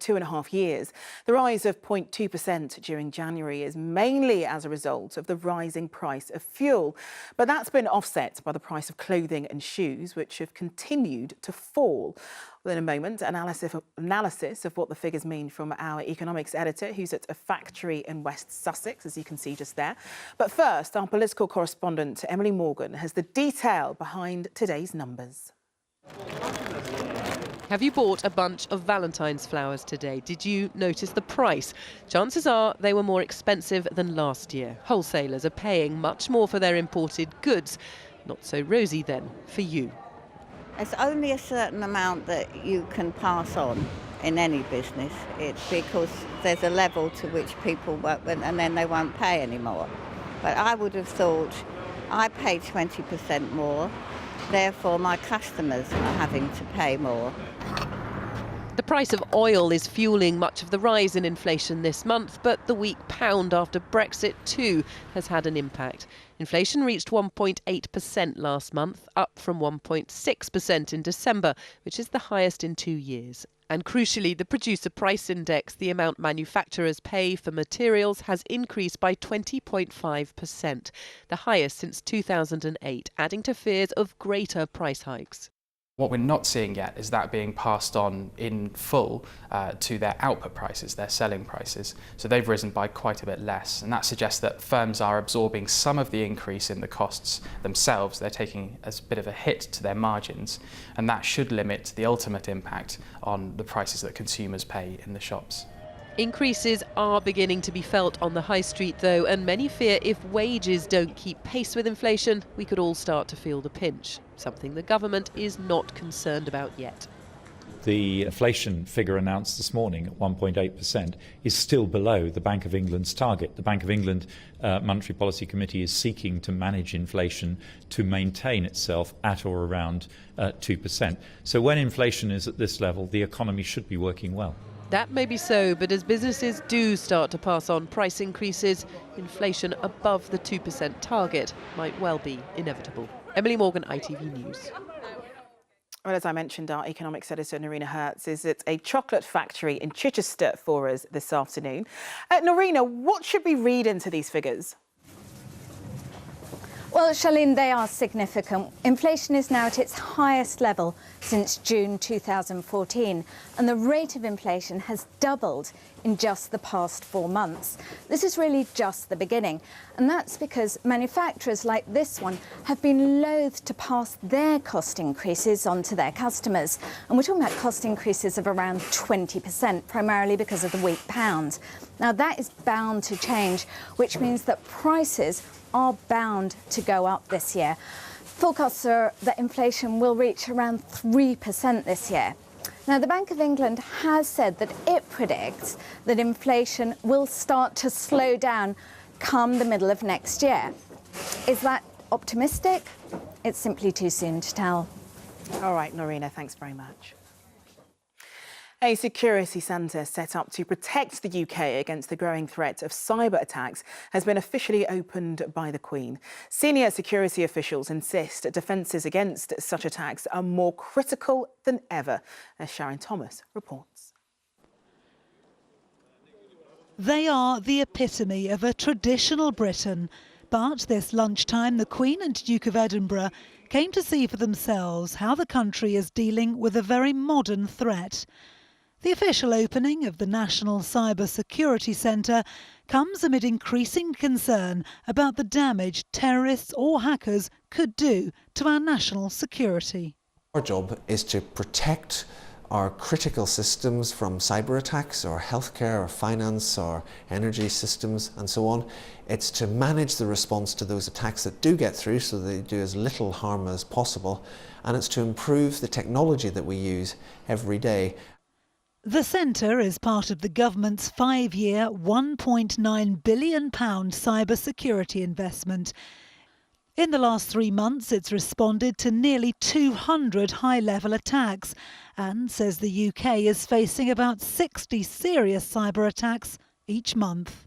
2.5 years. The rise of 0.2% during January is mainly as a result of the rising price of fuel. But that's been offset by the price of clothing and shoes, which have continued to fall. Well, in a moment, analysis of what the figures mean from our economics editor, who's at a factory in West Sussex, as you can see just there. But first, our political correspondent, Emily Morgan, has the detail behind today's numbers. Have you bought a bunch of Valentine's flowers today? Did you notice the price? Chances are they were more expensive than last year. Wholesalers are paying much more for their imported goods. Not so rosy then for you. There's only a certain amount that you can pass on in any business. It's because there's a level to which people work with and then they won't pay anymore. But I would have thought I pay 20% more, therefore my customers are having to pay more. The price of oil is fueling much of the rise in inflation this month, but the weak pound after Brexit too has had an impact. Inflation reached 1.8% last month, up from 1.6% in December, which is the highest in 2 years. And crucially, the producer price index, the amount manufacturers pay for materials, has increased by 20.5%, the highest since 2008, adding to fears of greater price hikes. What we're not seeing yet is that being passed on in full to their output prices, their selling prices. So they've risen by quite a bit less. And that suggests that firms are absorbing some of the increase in the costs themselves. They're taking a bit of a hit to their margins. And that should limit the ultimate impact on the prices that consumers pay in the shops. Increases are beginning to be felt on the high street, though, and many fear if wages don't keep pace with inflation, we could all start to feel the pinch, something the government is not concerned about yet. The inflation figure announced this morning at 1.8% is still below the Bank of England's target. The Bank of England Monetary Policy Committee is seeking to manage inflation to maintain itself at or around 2%. So when inflation is at this level, the economy should be working well. That may be so, but as businesses do start to pass on price increases, inflation above the 2% target might well be inevitable. Emily Morgan, ITV News. Well, as I mentioned, our economics editor, Norina Hertz, is at a chocolate factory in Chichester for us this afternoon. Norina, what should we read into these figures? Well, Charlene, they are significant. Inflation is now at its highest level since June 2014, and the rate of inflation has doubled in just the past 4 months. This is really just the beginning, and that's because manufacturers like this one have been loath to pass their cost increases on to their customers. And we're talking about cost increases of around 20%, primarily because of the weak pound. Now, that is bound to change, which means that prices are bound to go up this year. Forecasts are that inflation will reach around 3% this year. Now, the Bank of England has said that it predicts that inflation will start to slow down come the middle of next year. Is that optimistic? It's simply too soon to tell. All right, Norina, thanks very much. A security centre set up to protect the UK against the growing threat of cyber attacks has been officially opened by the Queen. Senior security officials insist defences against such attacks are more critical than ever, as Sharon Thomas reports. They are the epitome of a traditional Britain. But this lunchtime, the Queen and Duke of Edinburgh came to see for themselves how the country is dealing with a very modern threat. The official opening of the National Cybersecurity Centre comes amid increasing concern about the damage terrorists or hackers could do to our national security. Our job is to protect our critical systems from cyber attacks, or healthcare, or finance, or energy systems and so on. It's to manage the response to those attacks that do get through so they do as little harm as possible, and it's to improve the technology that we use every day. The centre is part of the government's 5-year £1.9 billion cybersecurity investment. In the last 3 months, it's responded to nearly 200 high-level attacks and says the UK is facing about 60 serious cyber attacks each month.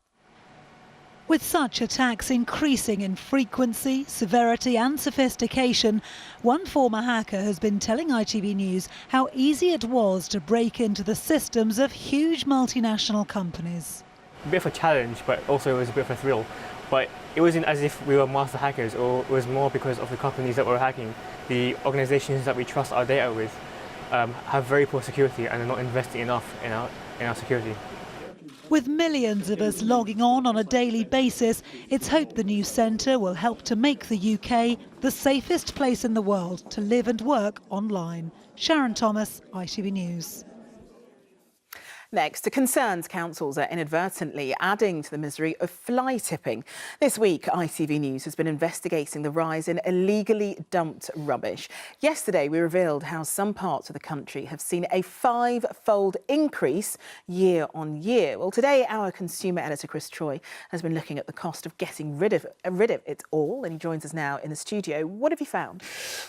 With such attacks increasing in frequency, severity and sophistication, one former hacker has been telling ITV News how easy it was to break into the systems of huge multinational companies. A bit of a challenge, but also it was a bit of a thrill. But it wasn't as if we were master hackers, or it was more because of the companies that were hacking. The organisations that we trust our data with have very poor security and are not investing enough in our security. With millions of us logging on a daily basis, it's hoped the new centre will help to make the UK the safest place in the world to live and work online. Sharon Thomas, ITV News. Next, to concerns councils are inadvertently adding to the misery of fly tipping. This week, ITV News has been investigating the rise in illegally dumped rubbish. Yesterday, we revealed how some parts of the country have seen a 5-fold increase year on year. Well, today, our consumer editor, Chris Troy, has been looking at the cost of getting rid of it all, and he joins us now in the studio. What have you found?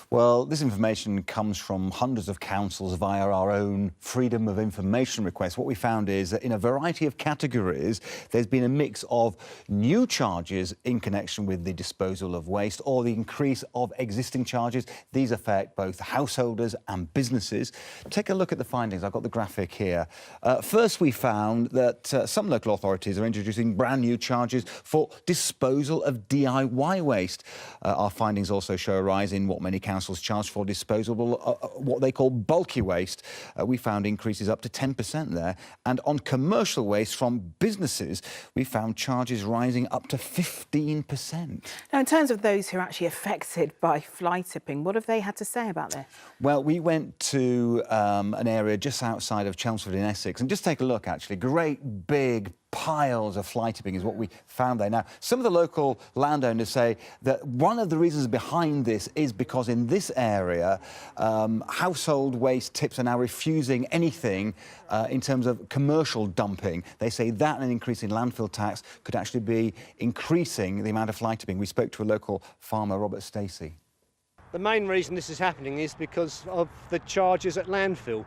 Well, this information comes from hundreds of councils via our own Freedom of Information request. What we found is that in a variety of categories, there's been a mix of new charges in connection with the disposal of waste or the increase of existing charges. These affect both householders and businesses. Take a look at the findings. I've got the graphic here. First, we found that some local authorities are introducing brand new charges for disposal of DIY waste. Our findings also show a rise in what many councils charge for disposable, what they call bulky waste. We found increases up to 10% there. And on commercial waste from businesses, we found charges rising up to 15%. Now, in terms of those who are actually affected by fly tipping, what have they had to say about this? Well, we went to an area just outside of Chelmsford in Essex, and just take a look, actually. Great big piles of fly tipping is what we found there. Now, some of the local landowners say that one of the reasons behind this is because in this area, household waste tips are now refusing anything in terms of commercial dumping. They say that and an increase in landfill tax could actually be increasing the amount of fly tipping. We spoke to a local farmer, Robert Stacey. The main reason this is happening is because of the charges at landfill.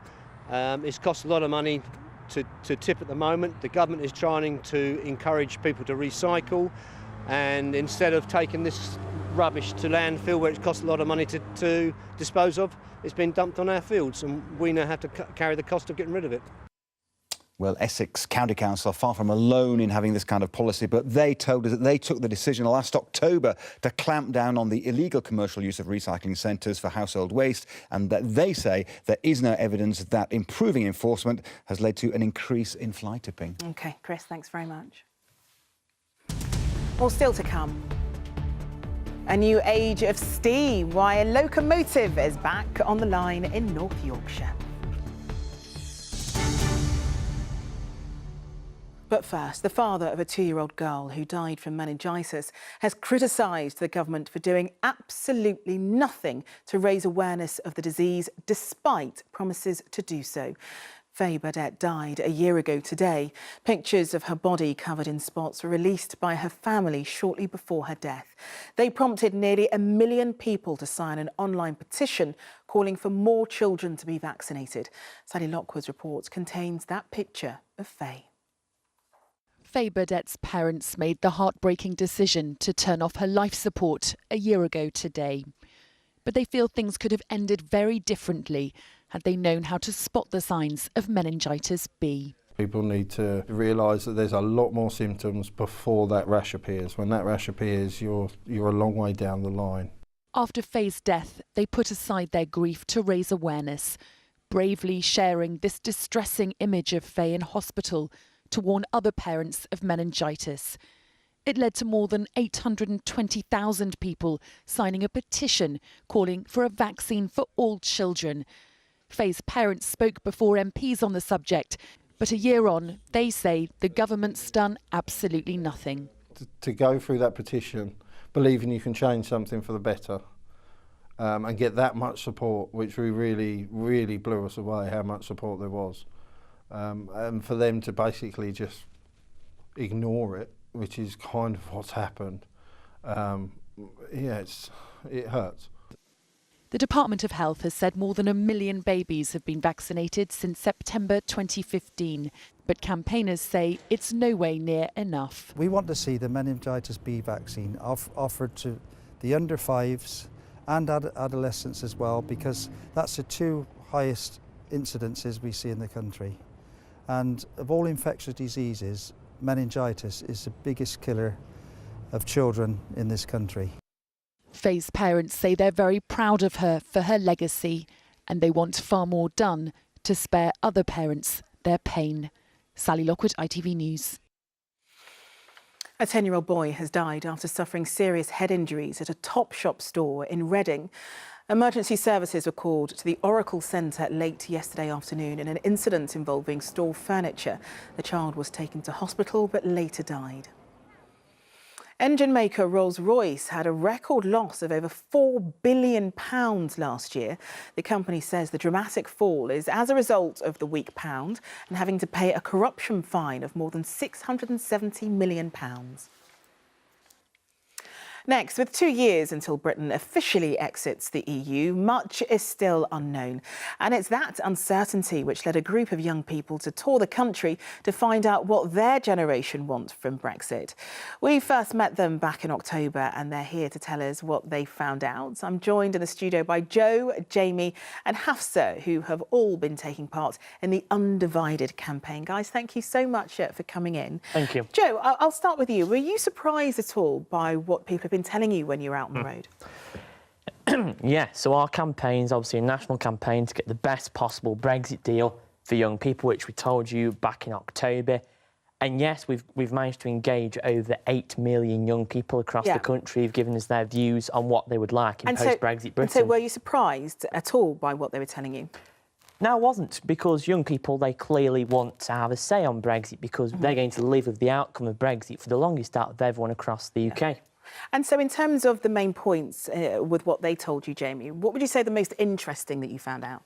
It's cost a lot of money to tip at the moment. The government is trying to encourage people to recycle, and instead of taking this rubbish to landfill where it costs a lot of money to dispose of, it's been dumped on our fields, and we now have to carry the cost of getting rid of it. Well, Essex County Council are far from alone in having this kind of policy, but they told us that they took the decision last October to clamp down on the illegal commercial use of recycling centres for household waste, and that they say there is no evidence that improving enforcement has led to an increase in fly tipping. OK, Chris, thanks very much. Well, still to come. A new age of steam, why a locomotive is back on the line in North Yorkshire. But first, the father of a 2-year-old girl who died from meningitis has criticised the government for doing absolutely nothing to raise awareness of the disease, despite promises to do so. Faye Burdett died a year ago today. Pictures of her body covered in spots were released by her family shortly before her death. They prompted nearly 1 million people to sign an online petition calling for more children to be vaccinated. Sally Lockwood's report contains that picture of Faye. Faye Burdett's parents made the heartbreaking decision to turn off her life support a year ago today. But they feel things could have ended very differently had they known how to spot the signs of meningitis B. People need to realise that there's a lot more symptoms before that rash appears. When that rash appears, you're a long way down the line. After Faye's death, they put aside their grief to raise awareness, bravely sharing this distressing image of Faye in hospital to warn other parents of meningitis. It led to more than 820,000 people signing a petition calling for a vaccine for all children. Faye's parents spoke before MPs on the subject, but a year on, they say the government's done absolutely nothing. To go through that petition, believing you can change something for the better, and get that much support, which really blew us away, how much support there was. And for them to basically just ignore it, which is kind of what's happened, it hurts. The Department of Health has said more than 1 million babies have been vaccinated since September 2015, but campaigners say it's no way near enough. We want to see the meningitis B vaccine offered to the under 5s and adolescents as well, because that's the two highest incidences we see in the country. And of all infectious diseases, meningitis is the biggest killer of children in this country. Faye's parents say they're very proud of her for her legacy, and they want far more done to spare other parents their pain. Sally Lockwood, ITV News. A 10-year-old boy has died after suffering serious head injuries at a Topshop store in Reading. Emergency services were called to the Oracle Centre late yesterday afternoon in an incident involving store furniture. The child was taken to hospital but later died. Engine maker Royce had a record loss of over £4 billion last year. The company says the dramatic fall is as a result of the weak pound and having to pay a corruption fine of more than £670 million. Next, with 2 years until Britain officially exits the EU, much is still unknown. And it's that uncertainty which led a group of young people to tour the country to find out what their generation wants from Brexit. We first met them back in October and they're here to tell us what they found out. I'm joined in the studio by Joe, Jamie and Hafsa, who have all been taking part in the Undivided campaign. Guys, thank you so much for coming in. Thank you. Joe, I'll start with you. Were you surprised at all by what people have been telling you when you're out on the road? Yeah, so our campaign is obviously a national campaign to get the best possible Brexit deal for young people, which we told you back in October. And yes, we've managed to engage over 8 million young people across the country who've given us their views on what they would like in post-Brexit Britain. And so were you surprised at all by what they were telling you? No, I wasn't, because young people, they clearly want to have a say on Brexit because they're going to live with the outcome of Brexit for the longest out of everyone across the UK. And so in terms of the main points with what they told you, Jamie, what would you say the most interesting that you found out?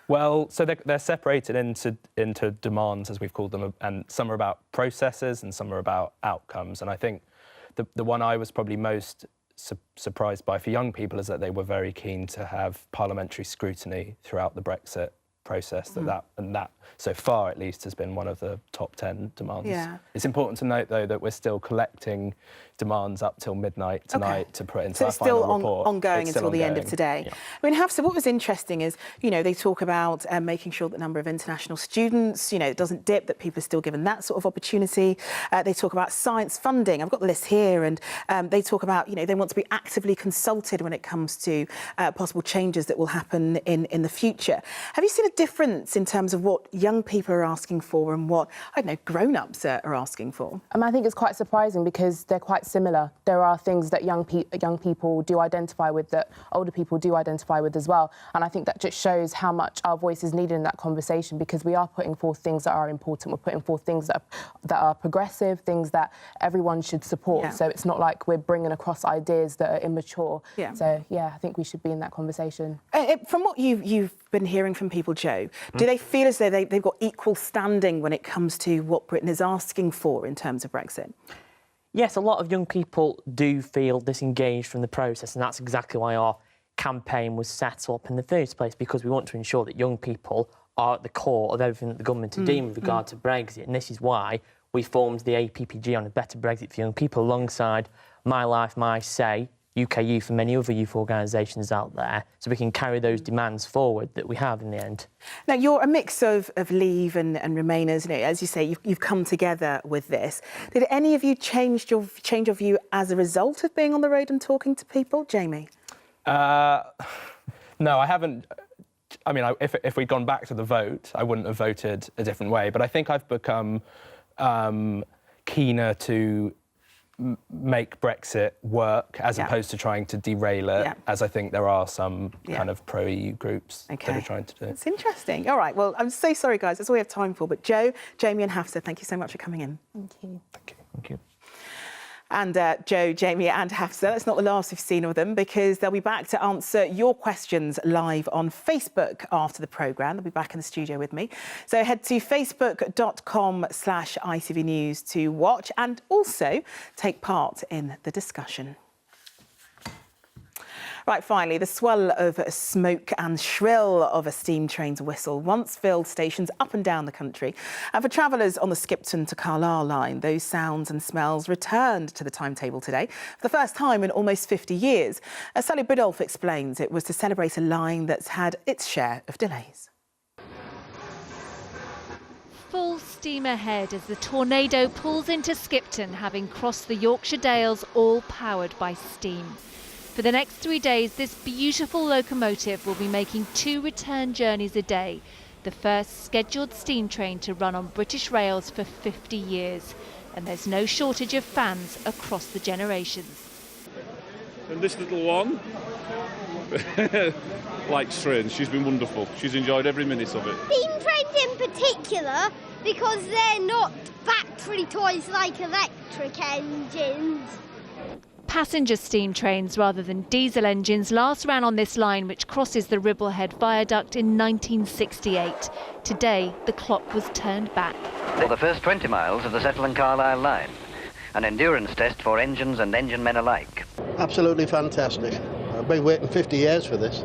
Well, so they're separated into demands, as we've called them, and some are about processes and some are about outcomes. And I think the one I was probably most surprised by for young people is that they were very keen to have parliamentary scrutiny throughout the Brexit process. That so far at least has been one of the top 10 demands. Yeah. It's important to note though that we're still collecting demands up till midnight tonight to put into our final report. So it's still ongoing until the end of today. Yeah. I mean, Hafsa, what was interesting is, you know, they talk about making sure that the number of international students, you know, it doesn't dip, that people are still given that sort of opportunity. They talk about science funding. I've got the list here, and they talk about, you know, they want to be actively consulted when it comes to possible changes that will happen in the future. Have you seen a difference in terms of what young people are asking for and what, I don't know, grown-ups are asking for? I think it's quite surprising because they're quite similar. There are things that young people do identify with that older people do identify with as well. And I think that just shows how much our voice is needed in that conversation, because we are putting forth things that are important. We're putting forth things that are progressive, things that everyone should support. Yeah. So it's not like we're bringing across ideas that are immature. Yeah. So, yeah, I think we should be in that conversation. From what you've been hearing from people, Joe, do they feel as though they've got equal standing when it comes to what Britain is asking for in terms of Brexit? Yes, a lot of young people do feel disengaged from the process, and that's exactly why our campaign was set up in the first place, because we want to ensure that young people are at the core of everything that the government are doing with regard to Brexit. And this is why we formed the APPG on a better Brexit for young people alongside My Life, My Say, UK Youth and many other youth organisations out there, so we can carry those demands forward that we have in the end. Now, you're a mix of Leave and Remainers. You know, as you say, you've come together with this. Did any of you change your view as a result of being on the road and talking to people? Jamie? No, I haven't. I mean, if we'd gone back to the vote, I wouldn't have voted a different way. But I think I've become keener to make Brexit work as opposed to trying to derail it, as I think there are some kind of pro-EU groups that are trying to do. It's interesting. All right, well, I'm so sorry, guys. That's all we have time for. But Joe, Jamie and Hafsa, thank you so much for coming in. Thank you. Thank you. Thank you. And Joe, Jamie and Hafsa, that's not the last we've seen of them, because they'll be back to answer your questions live on Facebook after the programme. They'll be back in the studio with me. So head to facebook.com/ITV News to watch and also take part in the discussion. Right, finally, the swell of smoke and shrill of a steam train's whistle once filled stations up and down the country. And for travellers on the Skipton to Carlisle line, those sounds and smells returned to the timetable today for the first time in almost 50 years. As Sally Biddulph explains, it was to celebrate a line that's had its share of delays. Full steam ahead as the tornado pulls into Skipton, having crossed the Yorkshire Dales, all powered by steam. For the next 3 days, this beautiful locomotive will be making 2 return journeys a day, the first scheduled steam train to run on British rails for 50 years. And there's no shortage of fans across the generations. And this little one likes trains. She's been wonderful. She's enjoyed every minute of it. Steam trains in particular, because they're not battery toys like electric engines. Passenger steam trains rather than diesel engines last ran on this line, which crosses the Ribblehead Viaduct in 1968. Today, the clock was turned back. For the first 20 miles of the Settle and Carlisle line, an endurance test for engines and engine men alike. Absolutely fantastic. I've been waiting 50 years for this.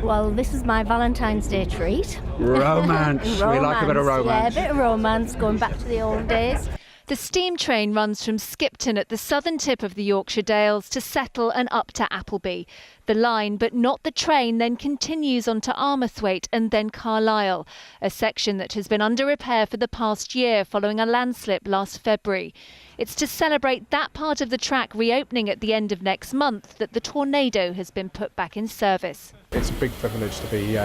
Well, this is my Valentine's Day treat. Romance. We like a bit of romance. Yeah, a bit of romance, going back to the old days. The steam train runs from Skipton at the southern tip of the Yorkshire Dales to Settle and up to Appleby. The line, but not the train, then continues on to Armathwaite and then Carlisle, a section that has been under repair for the past year following a landslip last February. It's to celebrate that part of the track reopening at the end of next month that the tornado has been put back in service. It's a big privilege to be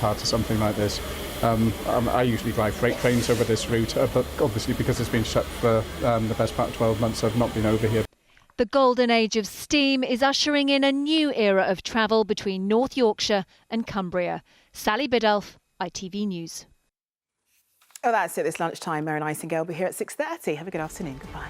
part of something like this. I usually drive freight trains over this route, but obviously because it's been shut for the best part of 12 months, I've not been over here. The golden age of steam is ushering in a new era of travel between North Yorkshire and Cumbria. Sally Biddulph, ITV News. Oh, that's it this lunchtime. Mary Nightingale will be here at 6:30. Have a good afternoon. Goodbye.